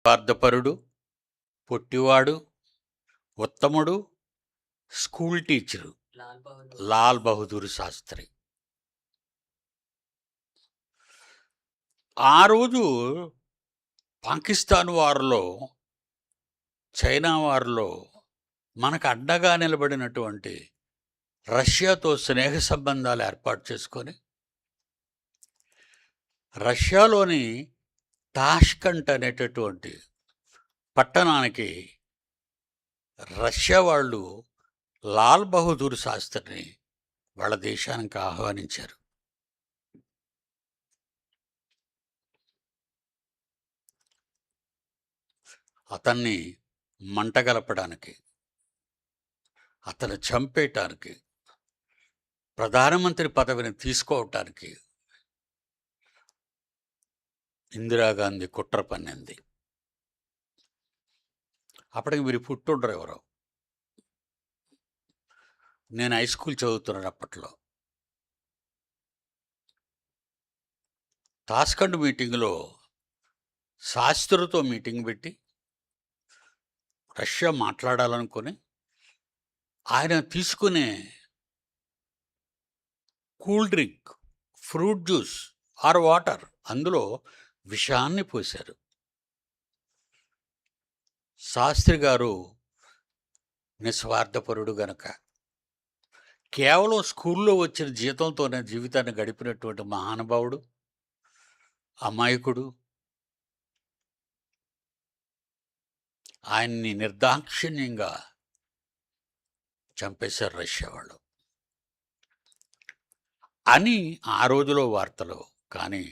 స్వార్థపరుడు, పొట్టివాడు, ఉత్తముడు, school teacher Lal Bahadur Sastry. ఆ రోజు పాకిస్తాన్ వార్లో, చైనా వార్లో మనకు అడ్డగా నిలబడినటువంటి రష్యాతో స్నేహ సంబంధాలు ఏర్పాటు చేసుకొని రష్యాలోని తాష్కంట్ అనేటటువంటి పట్టణానికి రష్యా వాళ్ళు లాల్ బహదూర్ శాస్త్రిని వాళ్ళ దేశానికి ఆహ్వానించారు. అతన్ని మంటగలపడానికి, అతను చంపేయటానికి, ప్రధానమంత్రి పదవిని తీసుకోవటానికి ఇందిరాగాంధీ కుట్ర పన్నింది. అప్పటికి మీరు పుట్టుండ్రు ఎవరో. నేను హై స్కూల్ చదువుతున్నాను అప్పట్లో. తాష్కండ్ మీటింగ్లో శాస్త్రితో మీటింగ్ పెట్టి రష్యా మాట్లాడాలనుకొని ఆయన తీసుకునే cool drink, fruit juice or water అందులో విషాన్ని పోశారు. శాస్త్రి గారు నిస్వార్థపరుడు గనక, కేవలం స్కూల్లో వచ్చిన జీతంతోనే జీవితాన్ని గడిపినటువంటి మహానుభావుడు, అమాయకుడు. ఆయన్ని నిర్దాక్షిణ్యంగా చంపేశారు రష్యా వాళ్ళు అని ఆ రోజులో వార్తలు. కానీ